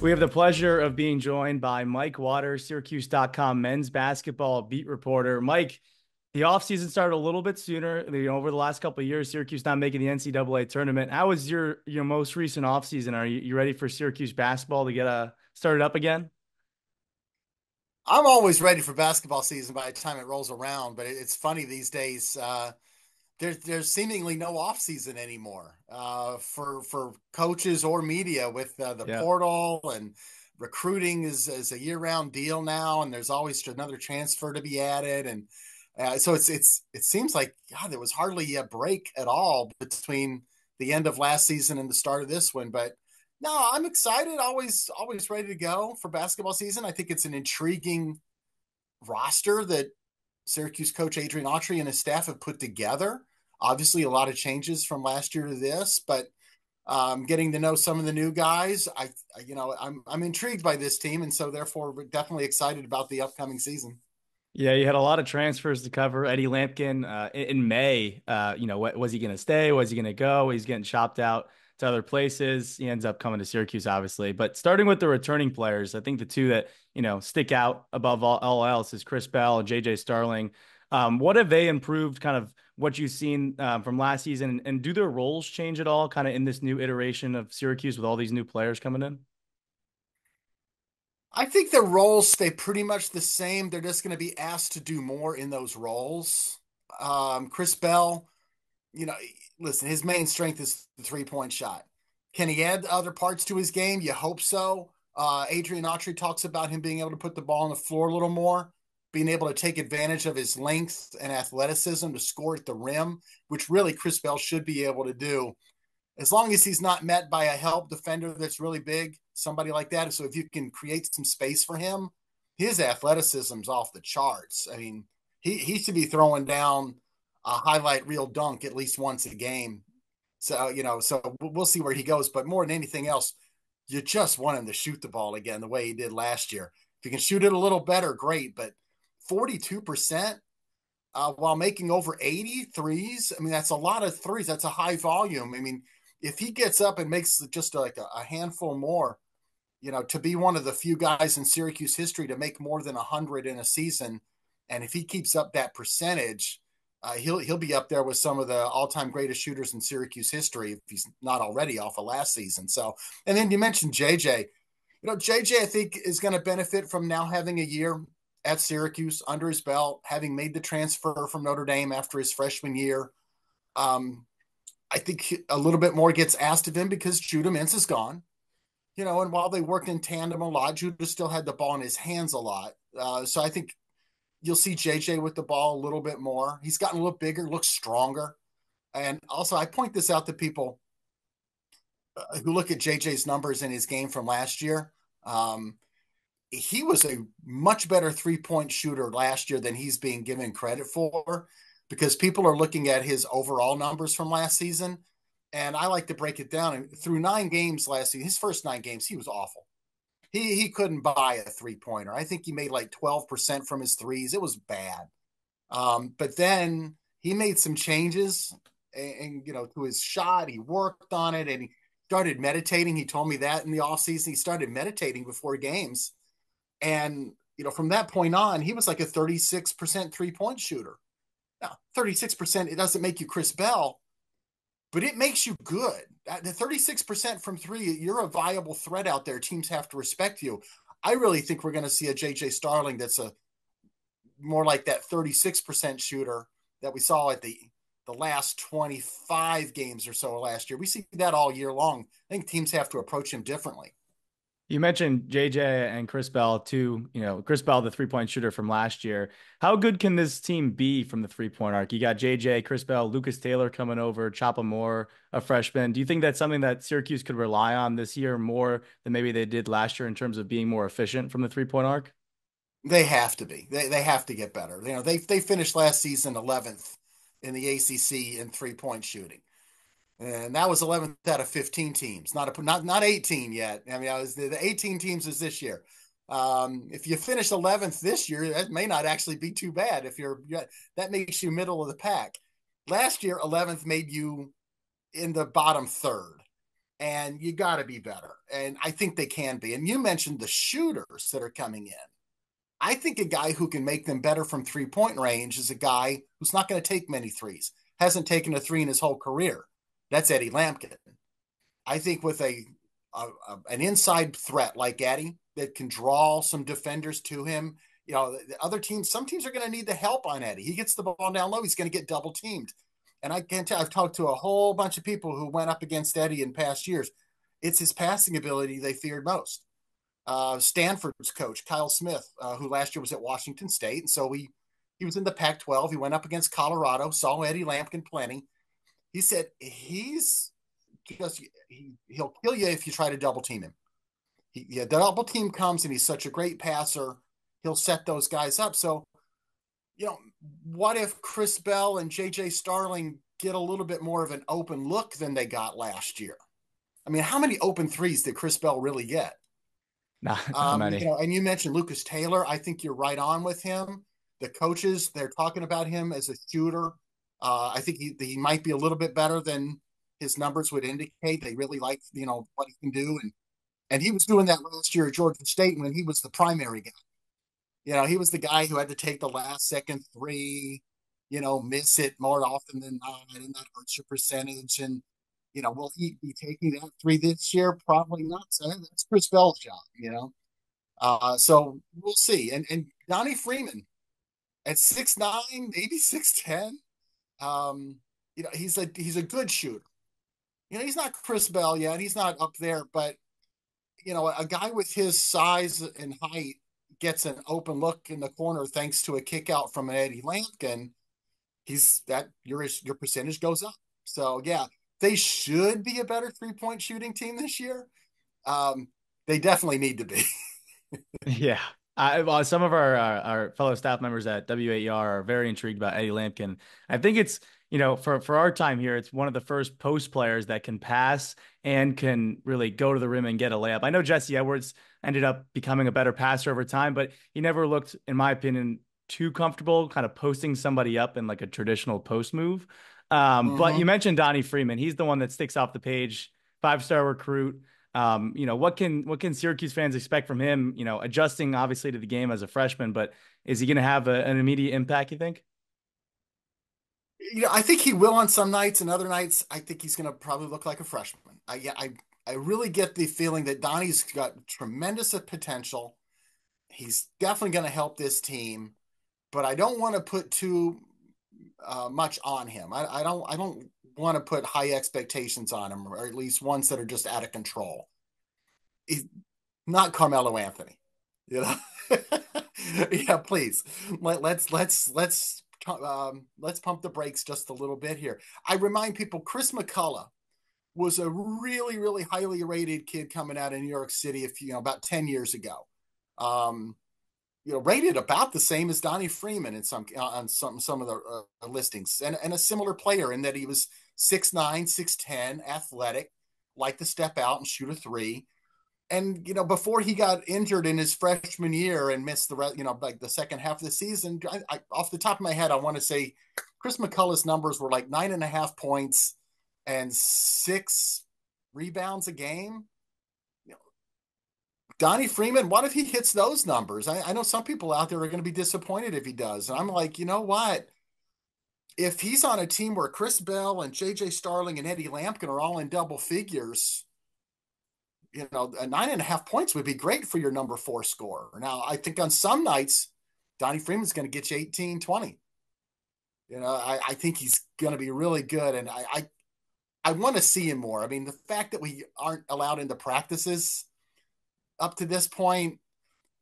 We have the pleasure of being joined by Mike Waters, Syracuse.com men's basketball beat reporter. Mike, the offseason started a little bit sooner. Over the last couple of years, Syracuse not making the NCAA tournament. How was your most recent offseason? Are you ready for Syracuse basketball to get started up again? I'm always ready for basketball season by the time it rolls around, but it's funny these days. There's seemingly no off season anymore for coaches or media with the Yeah. portal, and recruiting is a year round deal now, and there's always another transfer to be added, and so it seems like God, there was hardly a break at all between the end of last season and the start of this one, but. No, I'm excited. Always ready to go for basketball season. I think it's an intriguing roster that Syracuse coach Adrian Autry and his staff have put together. Obviously, a lot of changes from last year to this, but getting to know some of the new guys, I'm intrigued by this team, and so therefore we're definitely excited about the upcoming season. Yeah, you had a lot of transfers to cover. Eddie Lampkin in May, was he going to stay? Was he going to go? He's getting shopped out to other places. He ends up coming to Syracuse, obviously. But starting with the returning players, I think the two that stick out above all else is Chris Bell and JJ Starling. What have they improved? Kind of what you've seen from last season, and do their roles change at all? Kind of in this new iteration of Syracuse with all these new players coming in. I think the roles stay pretty much the same. They're just going to be asked to do more in those roles. Chris Bell, you know, listen, his main strength is the 3-point shot. Can he add other parts to his game? You hope so. Adrian Autry talks about him being able to put the ball on the floor a little more, being able to take advantage of his length and athleticism to score at the rim, which really Chris Bell should be able to do as long as he's not met by a help defender that's really big, somebody like that. So if you can create some space for him, his athleticism's off the charts. I mean, he should be throwing down a highlight reel dunk at least once a game. So, so we'll see where he goes. But more than anything else, you just want him to shoot the ball again the way he did last year. If you can shoot it a little better, great. But 42% while making over 80 threes, I mean, that's a lot of threes. That's a high volume. I mean, if he gets up and makes just like a handful more, to be one of the few guys in Syracuse history to make more than 100 in a season, and if he keeps up that percentage, he'll be up there with some of the all-time greatest shooters in Syracuse history if he's not already off of last season. So, and then you mentioned JJ. JJ I think is going to benefit from now having a year at Syracuse under his belt, having made the transfer from Notre Dame after his freshman year. I think a little bit more gets asked of him because Judah Mintz is gone. And while they worked in tandem a lot, Judah still had the ball in his hands a lot. So I think you'll see JJ with the ball a little bit more. He's gotten a little bigger, looks stronger. And also, I point this out to people who look at JJ's numbers in his game from last year. He was a much better 3-point shooter last year than he's being given credit for because people are looking at his overall numbers from last season. And I like to break it down. And through 9 games last season, his first 9 games, he was awful. He couldn't buy a 3-pointer. I think he made like 12% from his threes. It was bad. But then he made some changes and to his shot. He worked on it and he started meditating. He told me that in the offseason. He started meditating before games. And, from that point on, he was like a 36% 3-point shooter. Now, 36%, it doesn't make you Chris Bell, but it makes you good. The 36% from three, you're a viable threat out there. Teams have to respect you. I really think we're going to see a JJ Starling that's a more like that 36% shooter that we saw at the last 25 games or so last year. We see that all year long. I think teams have to approach him differently. You mentioned JJ and Chris Bell too. Chris Bell, the 3-point shooter from last year. How good can this team be from the 3-point arc? You got JJ, Chris Bell, Lucas Taylor coming over, Choppa Moore, a freshman. Do you think that's something that Syracuse could rely on this year more than maybe they did last year in terms of being more efficient from the 3-point arc? They have to be. They have to get better. They finished last season 11th in the ACC in 3-point shooting. And that was 11th out of 15 teams, not 18 yet. I mean, the 18 teams is this year. If you finish 11th this year, that may not actually be too bad. That makes you middle of the pack. Last year, 11th made you in the bottom third. and you got to be better. And I think they can be. And you mentioned the shooters that are coming in. I think a guy who can make them better from 3 point range is a guy who's not going to take many threes, hasn't taken a three in his whole career. That's Eddie Lampkin. I think with an inside threat like Eddie that can draw some defenders to him, the other teams, some teams are going to need the help on Eddie. He gets the ball down low, he's going to get double teamed. And I can't tell, I've talked to a whole bunch of people who went up against Eddie in past years. It's his passing ability they feared most. Stanford's coach, Kyle Smith, who last year was at Washington State. And so he was in the Pac-12. He went up against Colorado, saw Eddie Lampkin plenty. He said he'll kill you if you try to double team him. The double team comes and he's such a great passer. He'll set those guys up. So, what if Chris Bell and JJ Starling get a little bit more of an open look than they got last year? I mean, how many open threes did Chris Bell really get? Not many. And you mentioned Lucas Taylor. I think you're right on with him. The coaches, they're talking about him as a shooter. I think he might be a little bit better than his numbers would indicate. They really like, what he can do. And he was doing that last year at Georgia State when he was the primary guy. He was the guy who had to take the last second three, miss it more often than not, and that hurts your percentage. And, will he be taking that three this year? Probably not. So that's Chris Bell's job. So we'll see. And Donnie Freeman at 6'9", maybe 6'10". He's a good shooter. He's not Chris Bell yet. He's not up there, but a guy with his size and height gets an open look in the corner thanks to a kick out from an Eddie Lampkin. Your percentage goes up. So yeah, they should be a better 3 point shooting team this year. They definitely need to be. Yeah. Well, some of our fellow staff members at WAER are very intrigued about Eddie Lampkin. I think it's, for our time here, it's one of the first post players that can pass and can really go to the rim and get a layup. I know Jesse Edwards ended up becoming a better passer over time, but he never looked, in my opinion, too comfortable kind of posting somebody up in like a traditional post move. But you Mm-hmm. mentioned Donnie Freeman. He's the one that sticks off the page, 5-star recruit. What can Syracuse fans expect from him? Adjusting obviously to the game as a freshman, but is he going to have an immediate impact, you think? I think he will on some nights, and other nights, I think he's going to probably look like a freshman. I really get the feeling that Donnie's got tremendous potential. He's definitely going to help this team, but I don't want to put too much on him. I don't want to put high expectations on him, or at least ones that are just out of control. He's not Carmelo Anthony, you know. Yeah, please let's pump the brakes just a little bit here. I remind people Chris McCullough was a really, really highly rated kid coming out of New York City about 10 years ago. Um, rated about the same as Donnie Freeman in some of the listings, and a similar player in that he was 6'9", 6'10", athletic, liked to step out and shoot a three. And before he got injured in his freshman year and missed like the second half of the season, off the top of my head, I want to say Chris McCullough's numbers were like 9.5 points and 6 rebounds a game. Donnie Freeman, what if he hits those numbers? I know some people out there are going to be disappointed if he does. And I'm like, you know what? If he's on a team where Chris Bell and JJ Starling and Eddie Lampkin are all in double figures, a 9.5 points would be great for your number 4 scorer. Now, I think on some nights, Donnie Freeman's going to get you 18, 20. I think he's going to be really good. And I want to see him more. I mean, the fact that we aren't allowed into practices up to this point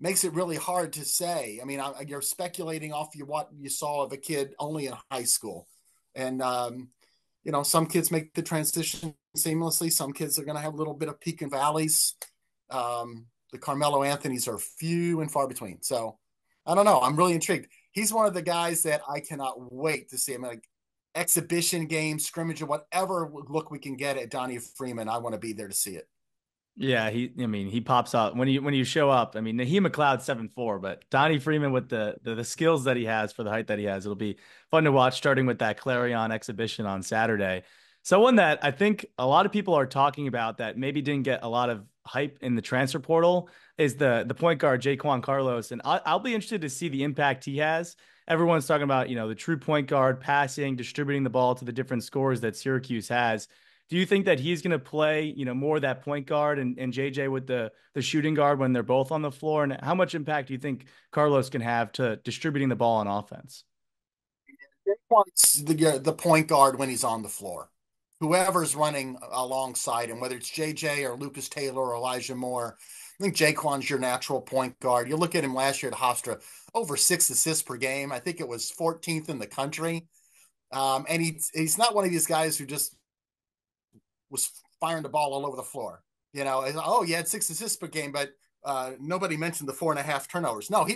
makes it really hard to say. I mean, you're speculating off what you saw of a kid only in high school. And, some kids make the transition seamlessly. Some kids are going to have a little bit of peak and valleys. The Carmelo Anthony's are few and far between. So I don't know. I'm really intrigued. He's one of the guys that I cannot wait to see. I mean, like exhibition game, scrimmage, or whatever look we can get at Donnie Freeman. I want to be there to see it. Yeah, he pops up when you show up. I mean, Naheem McLeod 7'4", but Donnie Freeman with the skills that he has for the height that he has, it'll be fun to watch. Starting with that Clarion exhibition on Saturday. Someone that I think a lot of people are talking about that maybe didn't get a lot of hype in the transfer portal is the point guard Jaquan Carlos, and I'll be interested to see the impact he has. Everyone's talking about the true point guard, passing, distributing the ball to the different scores that Syracuse has. Do you think that he's going to play more of that point guard and JJ with the shooting guard when they're both on the floor? And how much impact do you think Carlos can have to distributing the ball on offense? Wants the point guard when he's on the floor. Whoever's running alongside him, whether it's JJ or Lucas Taylor or Elijah Moore, I think Jaquan's your natural point guard. You look at him last year at Hofstra, over 6 assists per game. I think it was 14th in the country. And he's not one of these guys who just was firing the ball all over the floor. Oh, he had 6 assists per game, but nobody mentioned the 4.5 turnovers. No, he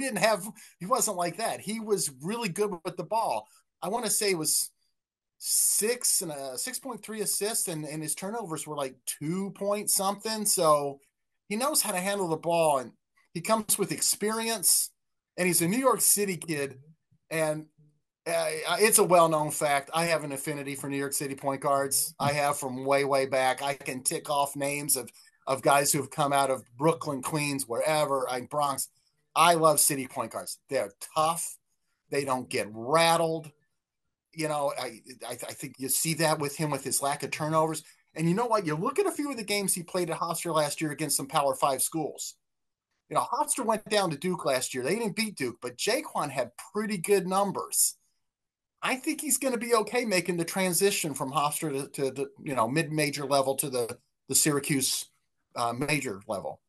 wasn't like that. He was really good with the ball. I want to say it was 6.3 assists, and his turnovers were like 2 point something. So he knows how to handle the ball, and he comes with experience. And he's a New York City kid, and it's a well-known fact. I have an affinity for New York City point guards. I have from way, way back. I can tick off names of guys who have come out of Brooklyn, Queens, wherever, Bronx. I love city point guards. They're tough. They don't get rattled. I think you see that with him with his lack of turnovers. And you know what? You look at a few of the games he played at Hofstra last year against some Power 5 schools. Hofstra went down to Duke last year. They didn't beat Duke, but Jaquan had pretty good numbers. I think he's going to be okay making the transition from Hofstra to the mid-major level to the Syracuse major level.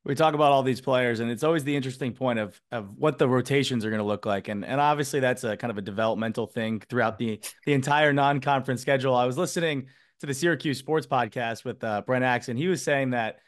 We talk about all these players, and it's always the interesting point of what the rotations are going to look like, and obviously that's a kind of a developmental thing throughout the entire non-conference schedule. I was listening to the Syracuse Sports Podcast with Brent Axe, and he was saying that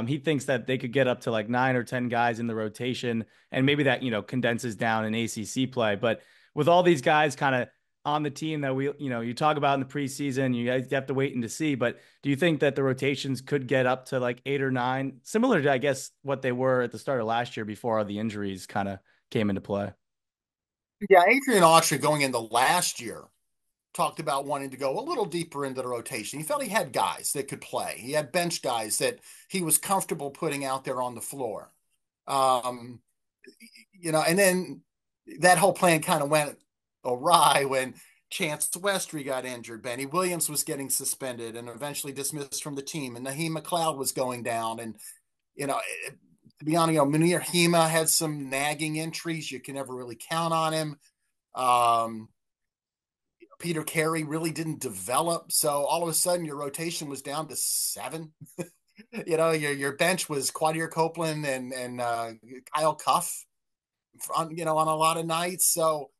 he thinks that they could get up to like 9 or 10 guys in the rotation, and maybe that condenses down in ACC play. But with all these guys kind of on the team that you talk about in the preseason, you guys have to wait and to see. But do you think that the rotations could get up to like 8 or 9, similar to, I guess, what they were at the start of last year before all the injuries kind of came into play? Yeah, Adrian Autry going into last year talked about wanting to go a little deeper into the rotation. He felt he had guys that could play. He had bench guys that he was comfortable putting out there on the floor. Um, and then that whole plan kind of went awry when Chance Westry got injured. Benny Williams was getting suspended and eventually dismissed from the team, and Naheem McLeod was going down. And to be honest, Munir Hema had some nagging injuries. You can never really count on him. Peter Carey really didn't develop, so all of a sudden your rotation was down to 7. Your bench was Quadir Copeland and Kyle Cuff on a lot of nights. So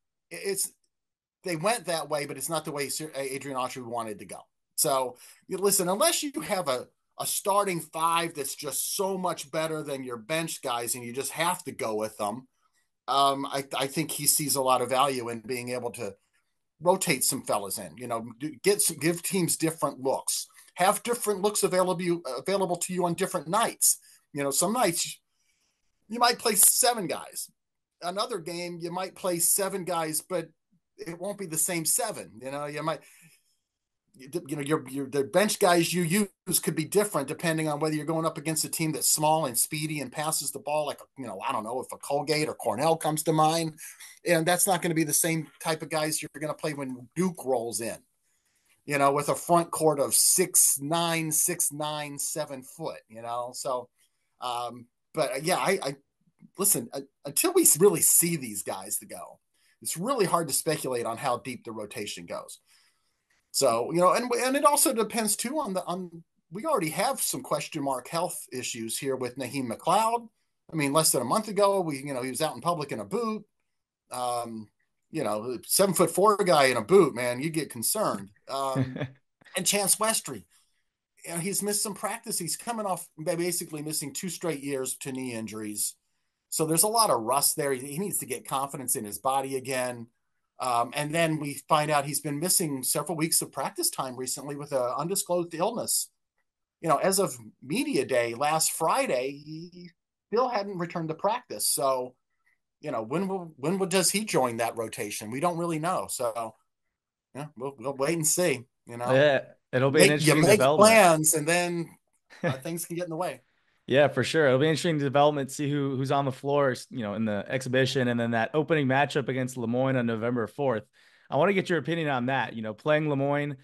they went that way, but it's not the way Adrian Autry wanted to go. So listen, unless you have a starting 5 that's just so much better than your bench guys, and you just have to go with them, I think he sees a lot of value in being able to rotate some fellas in. Give teams different looks, have different looks available to you on different nights. Some nights you might play 7 guys. Another game you might play 7 guys, but it won't be the same 7. You might, the bench guys you use could be different depending on whether you're going up against a team that's small and speedy and passes the ball like, I don't know if a Colgate or Cornell comes to mind. And that's not going to be the same type of guys you're going to play when Duke rolls in, with a front court of 6'9", 6'9", 7 foot, So, but yeah, I listen, until we really see these guys to go, it's really hard to speculate on how deep the rotation goes. So, and it also depends too on we already have some question mark health issues here with Naheem McLeod. I mean, less than a month ago, he was out in public in a boot. 7'4" guy in a boot, man, you get concerned. And Chance Westry, he's missed some practice. He's coming off basically missing 2 straight years to knee injuries. So there's a lot of rust there. He needs to get confidence in his body again. And then we find out he's been missing several weeks of practice time recently with an undisclosed illness. As of media day last Friday, he still hadn't returned to practice. So, when does he join that rotation? We don't really know. So, yeah, we'll wait and see. You know, Yeah, it'll be an you interesting make development. plans and then things can get in the way. Yeah, for sure. It'll be interesting development to see who's on the floor, in the exhibition and then that opening matchup against Lemoyne on November 4th. I want to get your opinion on that. Playing Lemoyne,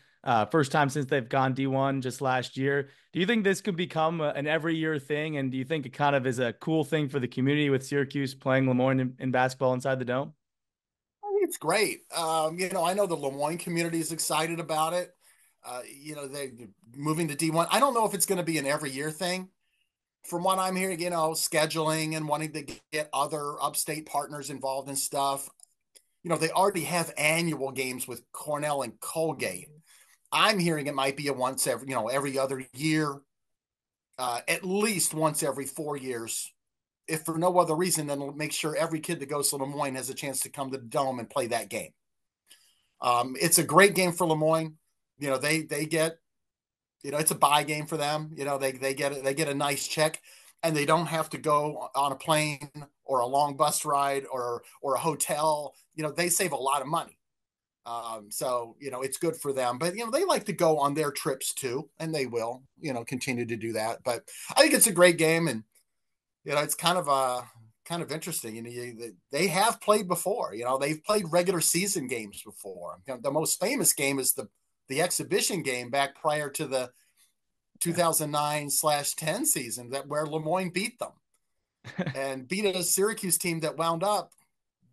first time since they've gone D1 just last year. Do you think this could become an every year thing? And do you think it kind of is a cool thing for the community with Syracuse playing Lemoyne in basketball inside the dome? I think it's great. I know the Lemoyne community is excited about it. They moving to D1. I don't know if it's going to be an every year thing. From what I'm hearing, scheduling and wanting to get other upstate partners involved in stuff. They already have annual games with Cornell and Colgate. I'm hearing it might be a once every other year, at least once every 4 years. If for no other reason, then make sure every kid that goes to Lemoyne has a chance to come to the dome and play that game. It's a great game for Lemoyne. They get, it's a buy game for them. They get a nice check, and they don't have to go on a plane or a long bus ride or a hotel. They save a lot of money. So it's good for them. But they like to go on their trips too, and they will continue to do that. But I think it's a great game, and it's kind of interesting. They have played before. They've played regular season games before. The most famous game is the exhibition game back prior to the 2009/10 season that where Lemoyne beat them and beat a Syracuse team that wound up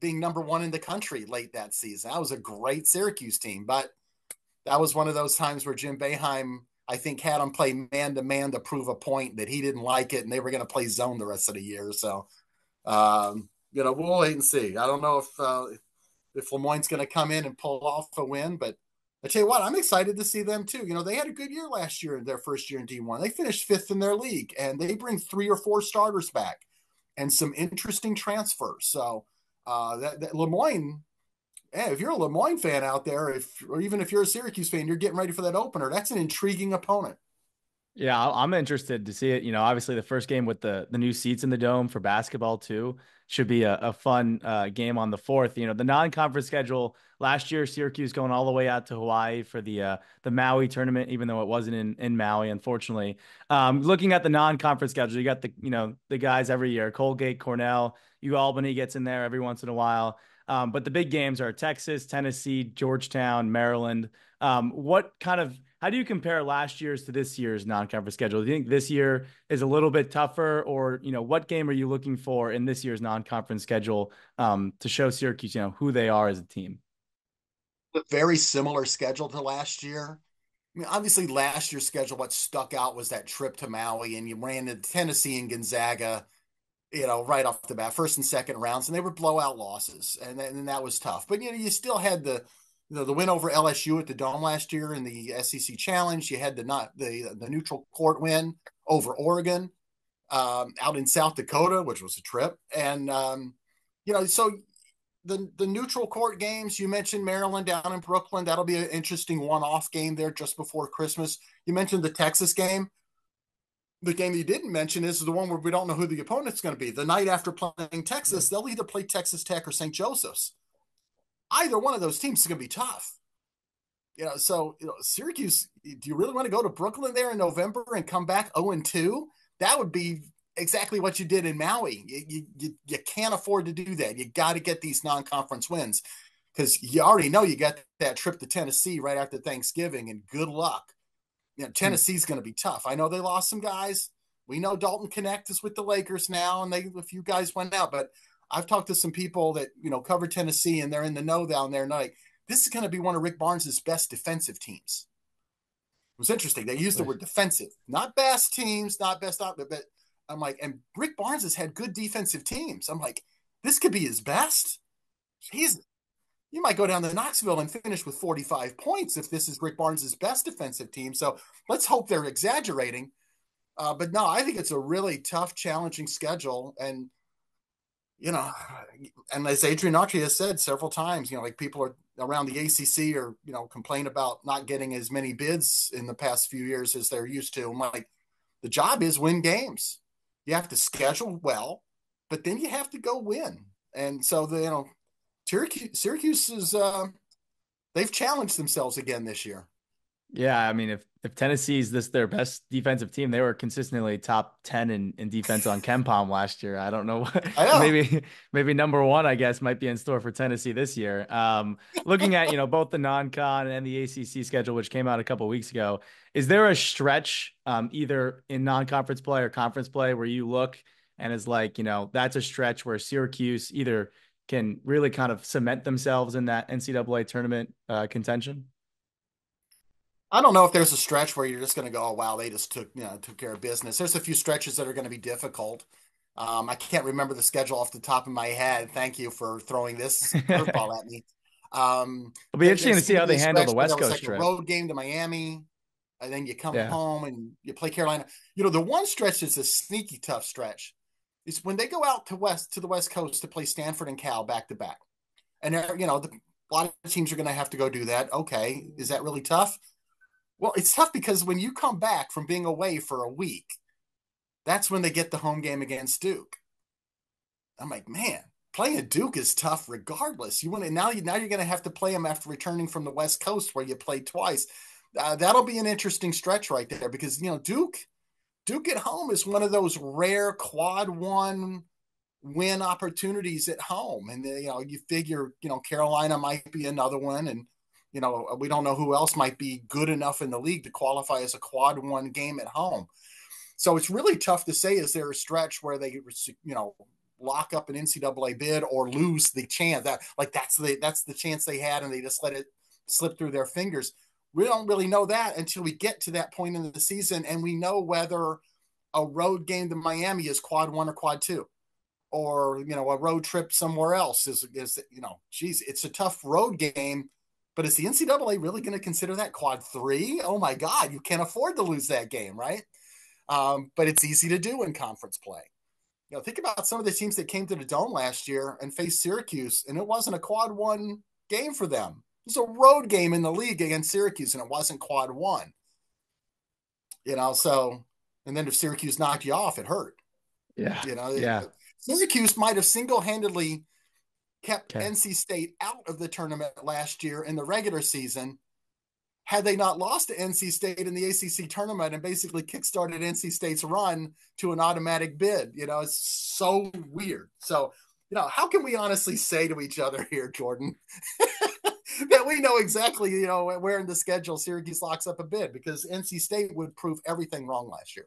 being number one in the country late that season. That was a great Syracuse team, but that was one of those times where Jim Boeheim, I think, had them play man to man to prove a point that he didn't like it, and they were going to play zone the rest of the year. So, we'll wait and see. I don't know if Lemoyne's going to come in and pull off a win, but I tell you what, I'm excited to see them too. They had a good year last year in their first year in D1. They finished fifth in their league, and they bring 3 or 4 starters back and some interesting transfers. So that Lemoyne, yeah, if you're a Lemoyne fan out there, or even if you're a Syracuse fan, you're getting ready for that opener. That's an intriguing opponent. Yeah, I'm interested to see it. Obviously the first game with the new seats in the dome for basketball too should be a fun game on the 4th. The non-conference schedule last year, Syracuse going all the way out to Hawaii for the Maui tournament, even though it wasn't in Maui, unfortunately. Looking at the non-conference schedule, you got the guys every year: Colgate, Cornell, Albany gets in there every once in a while. But the big games are Texas, Tennessee, Georgetown, Maryland. How do you compare last year's to this year's non-conference schedule? Do you think this year is a little bit tougher, or what game are you looking for in this year's non-conference schedule to show Syracuse, who they are as a team? A very similar schedule to last year. I mean, obviously, last year's schedule, what stuck out was that trip to Maui, and you ran into Tennessee and Gonzaga, right off the bat, first and second rounds, and they were blowout losses, and that was tough. But you still had the win over LSU at the Dome last year in the SEC Challenge. You had the neutral court win over Oregon out in South Dakota, which was a trip, and so the neutral court games. You mentioned Maryland down in Brooklyn. That'll be an interesting one-off game there just before Christmas. You mentioned the Texas game. The game that you didn't mention is the one where we don't know who the opponent's going to be. The night after playing Texas, they'll either play Texas Tech or St. Joseph's. Either one of those teams is going to be tough. So Syracuse, do you really want to go to Brooklyn there in November and come back 0-2? That would be exactly what you did in Maui. You can't afford to do that. You got to get these non-conference wins because you already know you got that trip to Tennessee right after Thanksgiving, and good luck. Tennessee's going to be tough. I know they lost some guys. We know Dalton Connect is with the Lakers now, and a few guys went out. But I've talked to some people that cover Tennessee, and they're in the know down there. And they're like, this is going to be one of Rick Barnes' best defensive teams. It was interesting. They used the word defensive, not best teams, not best op, but I'm like, and Rick Barnes has had good defensive teams. I'm like, this could be his best. You might go down to Knoxville and finish with 45 points if this is Rick Barnes' best defensive team. So let's hope they're exaggerating. But no, I think it's a really tough, challenging schedule. And, and as Adrian Autry has said several times, like people are around the ACC or, complain about not getting as many bids in the past few years as they're used to. I'm like, the job is win games. You have to schedule well, but then you have to go win. And so Syracuse is they've challenged themselves again this year. Yeah, I mean, if Tennessee's this their best defensive team, they were consistently top 10 in defense on KenPom last year. I don't know what, I know. maybe number one, I guess, might be in store for Tennessee this year. Looking at, both the non-con and the ACC schedule, which came out a couple weeks ago, is there a stretch either in non-conference play or conference play where you look and is like, that's a stretch where Syracuse either can really kind of cement themselves in that NCAA tournament contention? I don't know if there's a stretch where you're just going to go, oh wow, they just took care of business. There's a few stretches that are going to be difficult. I can't remember the schedule off the top of my head. Thank you for throwing this curveball at me. It'll be interesting to There's see going to how be they a handle stretch the where there West was Coast like a trip. road game to Miami, and then you come Yeah. home and you play Carolina. The one stretch that's a sneaky tough stretch is when they go out to the West Coast to play Stanford and Cal back to back, and a lot of teams are going to have to go do that. Okay, is that really tough? Well, it's tough because when you come back from being away for a week, that's when they get the home game against Duke. I'm like, man, playing a Duke is tough regardless. You want to now you're going to have to play them after returning from the West Coast where you played twice. That'll be an interesting stretch right there because Duke at home is one of those rare quad one win opportunities at home, and you figure Carolina might be another one, and we don't know who else might be good enough in the league to qualify as a quad one game at home. So it's really tough to say, is there a stretch where they lock up an NCAA bid or lose the chance that that's the chance they had and they just let it slip through their fingers. We don't really know that until we get to that point in the season and we know whether a road game to Miami is quad one or quad two, or a road trip somewhere else is geez, it's a tough road game. But is the NCAA really going to consider that quad three? Oh my God, you can't afford to lose that game, right? But it's easy to do in conference play. Think about some of the teams that came to the Dome last year and faced Syracuse, and it wasn't a quad one game for them. It was a road game in the league against Syracuse, and it wasn't quad one. So, and then if Syracuse knocked you off, it hurt. Yeah. You know, Yeah. Syracuse might have single-handedly kept Okay. NC State out of the tournament last year in the regular season had they not lost to NC State in the ACC tournament and basically kickstarted NC State's run to an automatic bid. It's so weird. So, how can we honestly say to each other here, Jordan, that we know exactly, where in the schedule Syracuse locks up a bid? Because NC State would prove everything wrong last year.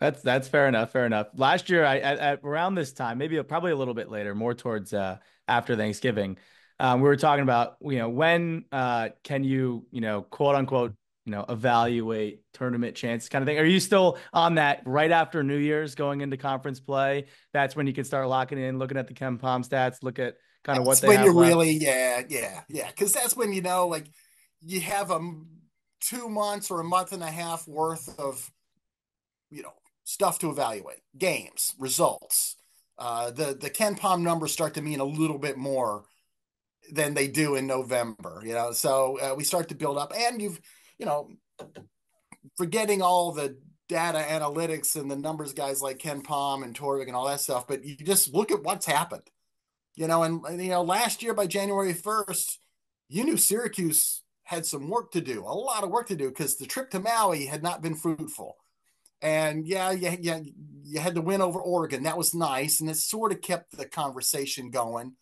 That's fair enough. Fair enough. Last year, at around this time, maybe probably a little bit later, more towards after Thanksgiving, we were talking about when can you quote unquote evaluate tournament chance kind of thing. Are you still on that right after New Year's going into conference play? That's when you can start locking in, looking at the Ken Palm stats, look at kind of what That's they when have you left. really, yeah, yeah, yeah. Because that's when like you have 2 months or a month and a half worth of you know stuff to evaluate, games, results. The Ken Palm numbers start to mean a little bit more than they do in November. So we start to build up, and you know forgetting all the data analytics and the numbers guys like Ken Palm and Torvik and all that stuff, but you just look at what's happened. Last year by January 1st, you knew Syracuse had some work to do, a lot of work to do, because the trip to Maui had not been fruitful. And yeah, you had to win over Oregon. That was nice, and it sort of kept the conversation going.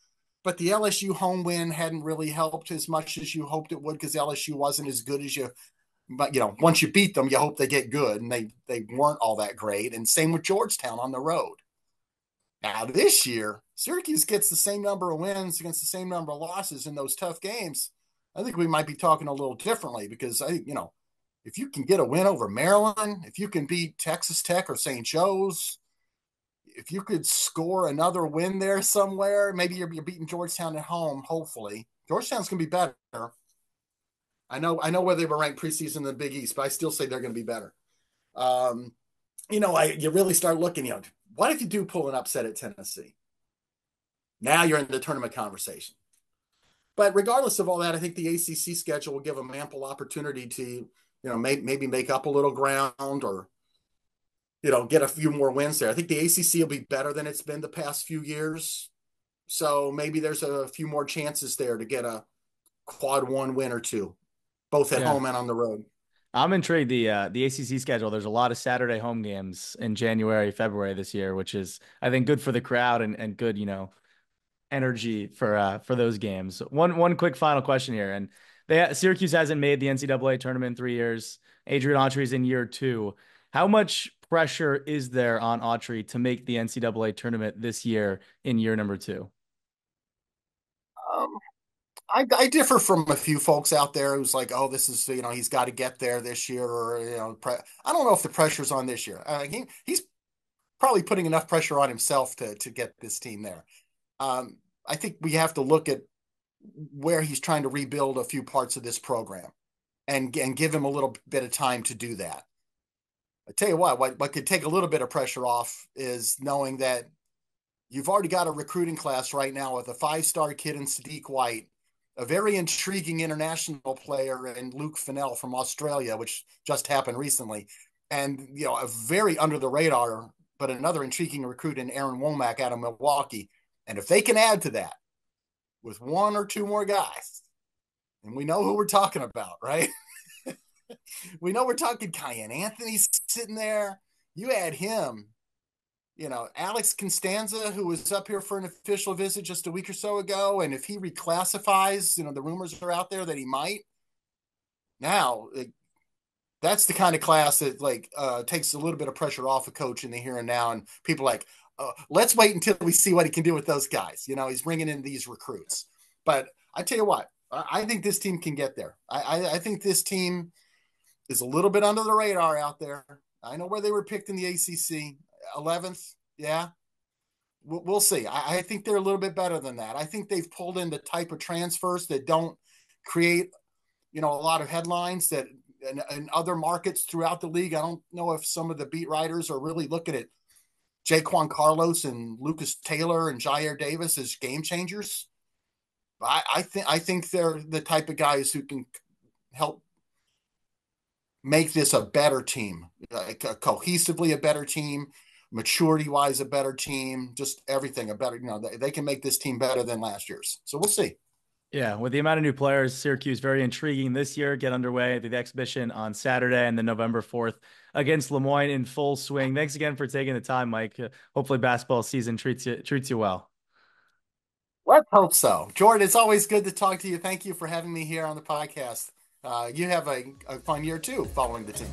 But the LSU home win hadn't really helped as much as you hoped it would, because LSU wasn't as good as you. But once you beat them, you hope they get good, and they weren't all that great. And same with Georgetown on the road. Now this year, Syracuse gets the same number of wins against the same number of losses in those tough games. I think we might be talking a little differently, because if you can get a win over Maryland, if you can beat Texas Tech or St. Joe's, if you could score another win there somewhere, maybe you're beating Georgetown at home. Hopefully, Georgetown's going to be better. I know where they were ranked preseason in the Big East, but I still say they're going to be better. Um, you really start looking. What if you do pull an upset at Tennessee? Now you're in the tournament conversation. But regardless of all that, I think the ACC schedule will give them ample opportunity to, maybe make up a little ground, or, get a few more wins there. I think the ACC will be better than it's been the past few years. So maybe there's a few more chances there to get a quad one win or two, both at Yeah. home and on the road. I'm intrigued. The ACC schedule. There's a lot of Saturday home games in January, February this year, which is I think good for the crowd and good energy for those games. One quick final question here, and Syracuse hasn't made the NCAA tournament in 3 years. Adrian Autry's in year two. How much pressure is there on Autry to make the NCAA tournament this year in year number two? Um, I differ from a few folks out there who's like, oh, this is, he's got to get there this year, or, I don't know if the pressure's on this year. He's probably putting enough pressure on himself to get this team there. Um, I think we have to look at where he's trying to rebuild a few parts of this program and give him a little bit of time to do that. I tell you what could take a little bit of pressure off is knowing that you've already got a recruiting class right now with a five-star kid in Sadiq White, a very intriguing international player in Luke Fennell from Australia, which just happened recently, and a very under the radar but another intriguing recruit in Aaron Womack out of Milwaukee. And if they can add to that with one or two more guys, and we know who we're talking about, right? We know we're talking Cayenne Anthony's sitting there. You add him, Alex Constanza, who was up here for an official visit just a week or so ago. And if he reclassifies, the rumors are out there that he might. Now, that's the kind of class that takes a little bit of pressure off a coach in the here and now. And people let's wait until we see what he can do with those guys. He's bringing in these recruits. But I tell you what, I think this team can get there. I think this team is a little bit under the radar out there. I know where they were picked in the ACC, 11th. Yeah, we'll see. I think they're a little bit better than that. I think they've pulled in the type of transfers that don't create, a lot of headlines that in other markets throughout the league. I don't know if some of the beat writers are really looking at Jaquan Carlos and Lucas Taylor and Jair Davis as game changers. I think they're the type of guys who can help make this a better team, cohesively a better team, maturity wise a better team, just everything a better. They can make this team better than last year's. So we'll see. Yeah, with the amount of new players, Syracuse very intriguing this year. Get underway at the exhibition on Saturday and then November 4th against Lemoyne in full swing. Thanks again for taking the time, Mike. Hopefully basketball season treats you well. Let's hope so. Jordan, it's always good to talk to you. Thank you for having me here on the podcast. You have a fun year too following the team.